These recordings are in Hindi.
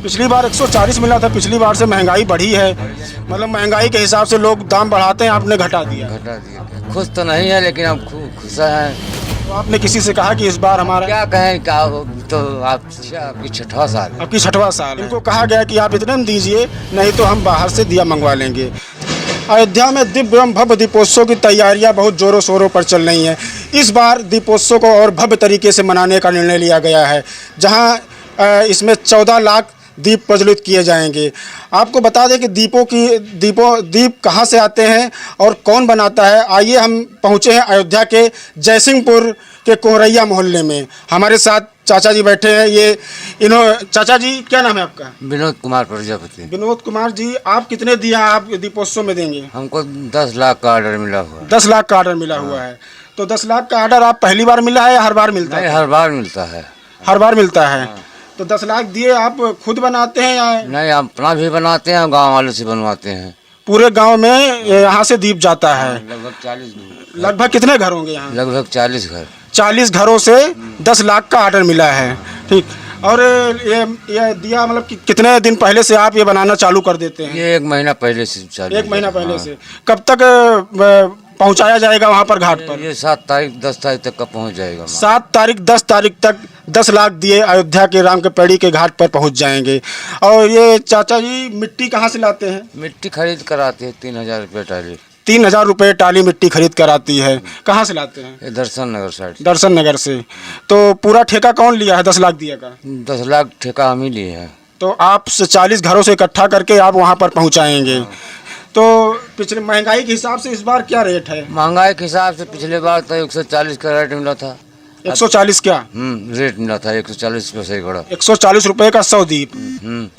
पिछली बार 140 मिला था, पिछली बार से महंगाई बढ़ी है, मतलब महंगाई के हिसाब से लोग दाम बढ़ाते हैं, आपने घटा दिया। घटा दिया। खुश तो नहीं है लेकिन हम खुश हैं। तो आपने किसी से कहा कि इस बार हमारा क्या कहें, क्या तो आपकी छठा साल है। आपकी 6वां साल है। इनको कहा गया कि आप इतने में दीजिए, नहीं तो हम बाहर से दिया मंगवा लेंगे। अयोध्या में दिव्य एवं भव्य दीपोत्सव की तैयारियां बहुत जोरों शोरों पर चल रही हैं। इस बार दीपोत्सव को और भव्य तरीके से मनाने का निर्णय लिया गया है, जहां इसमें 14 लाख दीप प्रज्वलित किए जाएंगे। आपको बता दें कि दीप कहाँ से आते हैं और कौन बनाता है। आइए हम पहुँचे हैं अयोध्या के जयसिंहपुर के कोहरैया मोहल्ले में। हमारे साथ चाचा जी बैठे हैं। चाचा जी, क्या नाम है आपका? विनोद कुमार प्रजापति। विनोद कुमार जी, आप कितने दिया आप दीपोत्सव में देंगे? हमको 10 लाख का ऑर्डर मिला हुआ। 10 लाख का ऑर्डर मिला हुआ है। तो 10 लाख का ऑर्डर आप पहली बार मिला है या हर बार मिलता है? हर बार मिलता है। हर बार मिलता है। तो 10 लाख दिए, आप खुद बनाते हैं या? नहीं, हम अपना भी बनाते हैं, गांव वालों से बनवाते हैं। पूरे गांव में यहाँ से दीप जाता है? लगभग 40। लगभग कितने घर होंगे यहाँ? लगभग 40 घर। 40 घरों से 10 लाख का ऑर्डर मिला है। ठीक। और ये दिया मतलब कि कितने दिन पहले से आप ये बनाना चालू कर देते हैं? ये 1 महीना पहले से चालू। 1 महीना पहले से। कब तक पहुंचाया जाएगा वहां पर घाट पर? ये 7 तारीख 10 तारीख तक का पहुंच जाएगा। 7 तारीख 10 तारीख तक 10 लाख दिए अयोध्या के राम के पेड़ी के घाट पर पहुंच जाएंगे। और ये चाचा जी मिट्टी कहाँ से लाते हैं? मिट्टी खरीद कर आते हैं, 3000 रुपये टाली। 3000 रुपये टाली मिट्टी खरीद कर आती है। कहाँ से लाते हैं? ये दर्शन नगर साइड। दर्शन नगर से। तो पूरा ठेका कौन लिया है 10 लाख दिया का? 10 लाख ठेका हम ही लिए हैं। तो आप 40 घरों से इकट्ठा करके आप वहाँ पर पहुँचाएंगे। तो पिछले महंगाई के हिसाब से इस बार क्या रेट है? महंगाई के हिसाब से पिछले बार तो 140 का रेट मिला था। 140 क्या? रेट मिला था 140 पैसे घड़ा। 140 रुपये का 100 दीप।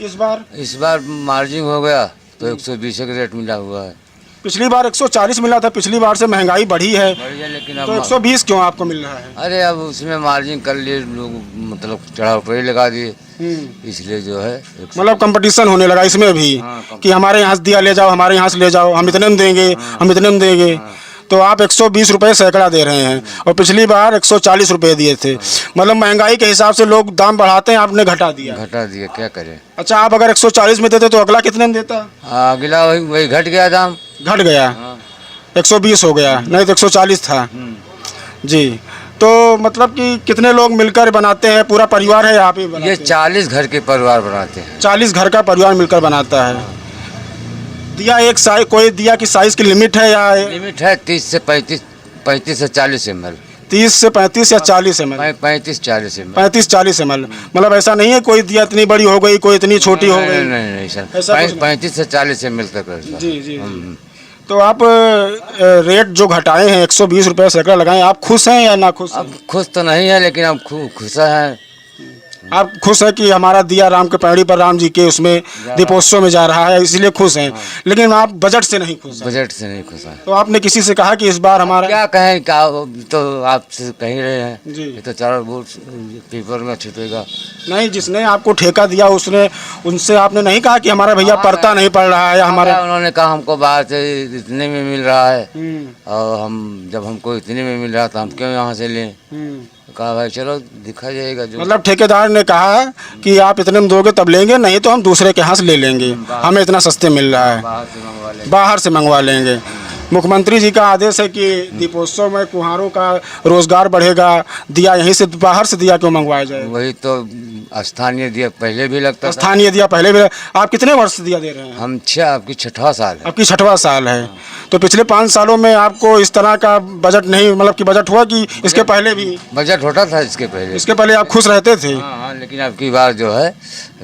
इस बार मार्जिन हो गया तो 120 का रेट मिला हुआ है। पिछली बार 140 मिला था, पिछली बार से महंगाई बढ़ी है, लेकिन तो 120 क्यों आपको मिल रहा है? अरे अब उसमें मार्जिन कर लिए लोग, मतलब चढ़ाव पर ही लगा दिए, इसलिए जो है मतलब कंपटीशन होने लगा इसमें भी। कि हमारे यहाँ से दिया ले जाओ, हमारे यहाँ से ले जाओ, हम इतने में देंगे, हम इतने में देंगे। तो आप 120 रुपये सैकड़ा दे रहे हैं और पिछली बार 140 रुपये दिए थे। मतलब महंगाई के हिसाब से लोग दाम बढ़ाते हैं, आपने घटा दिया। क्या करें। अच्छा, आप अगर 140 में देते तो अगला कितने में देता? अगला वही घट गया दाम। घट गया। 120 हो गया, नहीं तो 140 था जी। तो मतलब कि कितने लोग मिलकर बनाते हैं? पूरा परिवार है आप ही बनाते हैं? ये 40 घर के परिवार बनाते हैं। 40 घर का परिवार मिलकर बनाता है। दिया एक साइज, कोई दिया की साइज की लिमिट है या? लिमिट है 30 से 35 से 40 ml। 30 से 35 या 40 ml? 35-40 ml। 35-40 ml। मतलब ऐसा नहीं है कोई दिया इतनी बड़ी हो गई, कोई इतनी छोटी हो गई? नहीं सर, 35 से 40 ml तक। जी। तो आप रेट जो घटाए हैं 120 रुपये सैकड़ा लगाए, आप खुश हैं या ना खुश? अब खुश तो नहीं है लेकिन हम खुश हैं। आप खुश हैं कि हमारा दिया राम के पेड़ी पर राम जी के उसमें दीपोत्सव में जा रहा है, इसलिए खुश हैं। लेकिन आप बजट से नहीं खुश हैं? बजट से नहीं खुश हैं। तो आपने किसी से कहा कि इस बार हमारा? क्या कहें, क्या तो आपसे कह रहे हैं जी। ये तो चारों बोर्ड पेपर में छपेगा। नहीं, जिसने आपको ठेका दिया उनसे आपने नहीं कहा कि हमारा भैया पड़ता नहीं पड़ रहा है या हमारा? उन्होंने कहा हमको बाहर से इतने में मिल रहा है और जब हमको इतने में मिल रहा था हम क्यों यहाँ से लें। कहा भाई चलो दिखा जाएगा जो। मतलब ठेकेदार ने कहा कि आप इतने में दोगे तब लेंगे, नहीं तो हम दूसरे के यहाँ से ले लेंगे, हमें इतना सस्ते मिल रहा है, बाहर से मंगवा लेंगे। मुख्यमंत्री जी का आदेश है कि दीपोत्सव में कुम्हारों का रोजगार बढ़ेगा, दिया यहीं से बाहर से दिया क्यों मंगवाया जाए? वही तो स्थानीय दिया पहले भी लगता था। स्थानीय दिया पहले भी। आप कितने वर्ष से दिया दे रहे हैं? हम आपकी 6वां साल है। आपकी 6वां साल है। तो पिछले 5 सालों में आपको इस तरह का बजट नहीं, मतलब कि बजट हुआ कि इसके पहले भी बजट होता था? इसके पहले आप खुश रहते थे? हाँ, लेकिन अब की बार जो है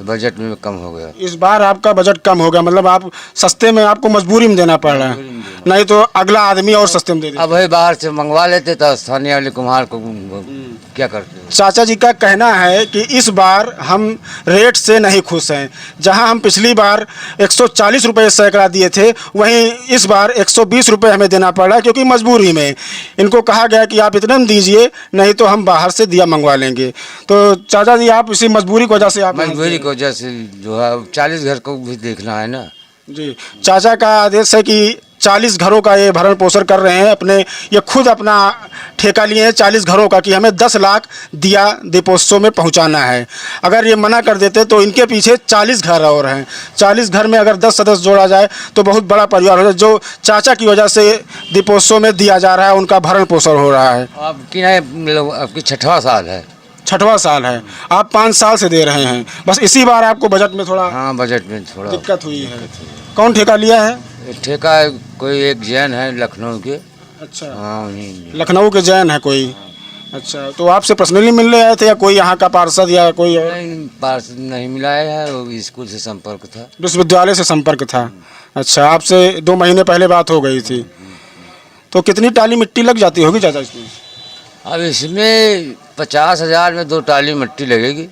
बजट में कम हो गया। इस बार आपका बजट कम हो गया, मतलब आप सस्ते में आपको मजबूरी में देना पड़ रहा है, नहीं तो अगला आदमी और सस्ते में दे देता। अब वही बाहर से मंगवा लेते तो स्थानीय वाले कुम्हार को क्या करते। चाचा जी का कहना है कि इस बार हम रेट से नहीं खुश हैं। जहां हम पिछली बार 140 रुपये सैकड़ा दिए थे, वहीं इस बार 120 रुपये हमें देना पड़ रहा है, क्योंकि मजबूरी में। इनको कहा गया कि आप इतने में दीजिए, नहीं तो हम बाहर से दिया मंगवा लेंगे। तो चाचा जी, आप इसी मजबूरी की वजह से मजबूरी की वजह से जो है 40 घर को भी देखना है ना। जी। चाचा का आदेश है कि 40 घरों का ये भरण पोषण कर रहे हैं अपने, ये खुद अपना ठेका लिए हैं 40 घरों का कि हमें 10 लाख दिया दीपोत्सव में पहुंचाना है। अगर ये मना कर देते तो इनके पीछे 40 घर और हैं। 40 घर में अगर 10 सदस्य जोड़ा जाए तो बहुत बड़ा परिवार हो जाए। जो चाचा की वजह से दीपोत्सव में दिया जा रहा है उनका भरण पोषण हो रहा है। आपकी आपकी 6वां साल है। 6वां साल है। आप 5 साल से दे रहे हैं, बस इसी बार आपको बजट में थोड़ा हाँ, बजट में थोड़ा दिक्कत हुई है। कौन ठेका लिया है? ठेका कोई एक जैन है लखनऊ के। अच्छा, हाँ, उन्हीं लखनऊ के जैन है कोई। अच्छा, तो आपसे पर्सनली मिलने आए थे या कोई यहाँ का पार्षद या कोई और? नहीं, पार्षद नहीं मिला है, वो स्कूल से संपर्क था, विश्वविद्यालय से संपर्क था। अच्छा, आपसे 2 महीने पहले बात हो गई थी। तो कितनी टाली मिट्टी लग जाती होगी चाचा इसमें? अब इसमें 50,000 में 2 टाली मिट्टी लगेगी।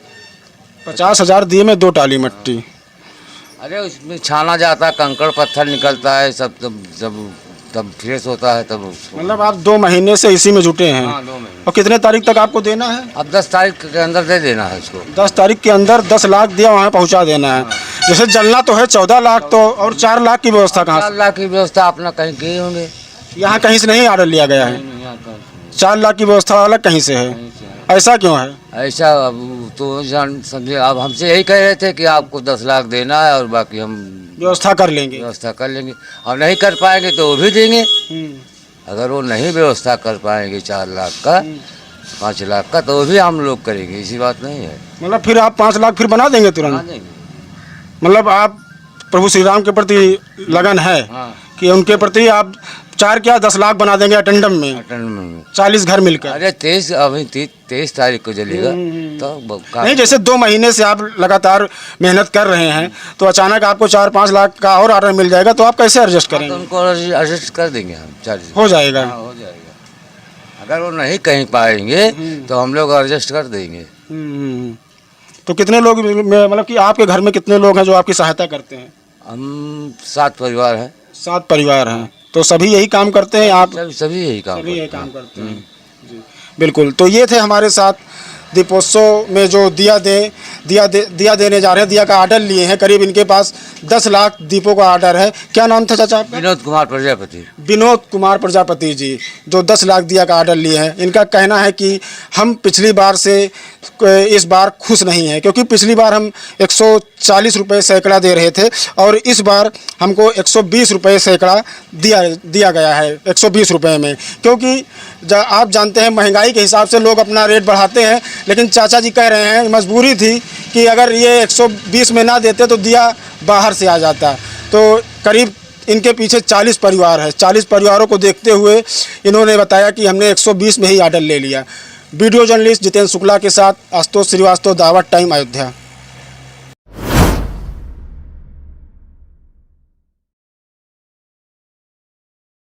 50,000 दिए में 2 टाली मिट्टी। अरे उसमें छाना जाता, कंकड़ पत्थर निकलता है, सब तब फ्रेश होता है तब उसको। मतलब आप 2 महीने से इसी में जुटे हैं? हाँ, 2 महीने। और कितने तारीख तक आपको देना है? अब 10 तारीख के अंदर दे देना है इसको। 10 तारीख के अंदर 10 लाख दिया वहाँ पहुँचा देना है। जैसे जलना तो है 14 लाख, तो और 4 लाख की व्यवस्था कहाँ 4 लाख की व्यवस्था अपना कहीं किए होंगे। से? यहाँ कहीं से नहीं ऑर्डर लिया गया है? 4 लाख की व्यवस्था अलग कहीं से है? ऐसा क्यों है? ऐसा अब तो समझे, अब हमसे यही कह रहे थे कि आपको 10 लाख देना है और बाकी हम व्यवस्था कर लेंगे। व्यवस्था कर लेंगे। और नहीं कर पाएंगे तो वो भी देंगे। अगर वो नहीं व्यवस्था कर पाएंगे 4 लाख का, 5 लाख का, तो वो भी हम लोग करेंगे, ऐसी बात नहीं है। मतलब फिर आप 5 लाख फिर बना देंगे बना तुरंत? देंगे। मतलब आप प्रभु श्री राम के प्रति लगन है हाँ, कि उनके प्रति आप 4 क्या 10 लाख बना देंगे अटेंडम में, अटन में। 40 घर मिलकर? अरे 23 तारीख को जलेगा तो नहीं, जैसे 2 महीने से आप लगातार मेहनत कर रहे हैं तो अचानक आपको 4-5 लाख का और ऑर्डर मिल जाएगा तो आप कैसे एडजस्ट तो करेंगे? उनको एडजस्ट कर देंगे हम 40। हो जाएगा। हाँ, हो जाएगा। अगर वो नहीं कहीं पाएंगे तो हम लोग एडजस्ट कर देंगे। तो कितने लोग मतलब कि आपके घर में कितने लोग हैं जो आपकी सहायता करते हैं? हम 7 परिवार हैं। 7 परिवार हैं। तो सभी यही काम करते हैं? आप सभी यही काम सभी यही करते हैं। काम करते हैं। जी, बिल्कुल। तो ये थे हमारे साथ दीपोत्सव में जो दिया देने जा रहे हैं, दिया का ऑर्डर लिए हैं। करीब इनके पास 10 लाख दीपों का ऑर्डर है। क्या नाम था चाचा आपका? विनोद कुमार प्रजापति। विनोद कुमार प्रजापति जी, जो 10 लाख दिया का ऑर्डर लिए हैं। इनका कहना है कि हम पिछली बार से इस बार खुश नहीं हैं, क्योंकि पिछली बार हम 140 रुपये सैकड़ा दे रहे थे और इस बार हमको 120 रुपये सैकड़ा दिया गया है, 120 रुपये में। क्योंकि आप जानते हैं महंगाई के हिसाब से लोग अपना रेट बढ़ाते हैं, लेकिन चाचा जी कह रहे हैं मजबूरी थी कि अगर ये 120 में ना देते तो दिया बाहर से आ जाता। तो करीब इनके पीछे 40 परिवार है। 40 परिवारों को देखते हुए इन्होंने बताया कि हमने 120 में ही ऑर्डर ले लिया। वीडियो जर्नलिस्ट जितेंद्र शुक्ला के साथ आशुतोष श्रीवास्तव, दावत टाइम, अयोध्या।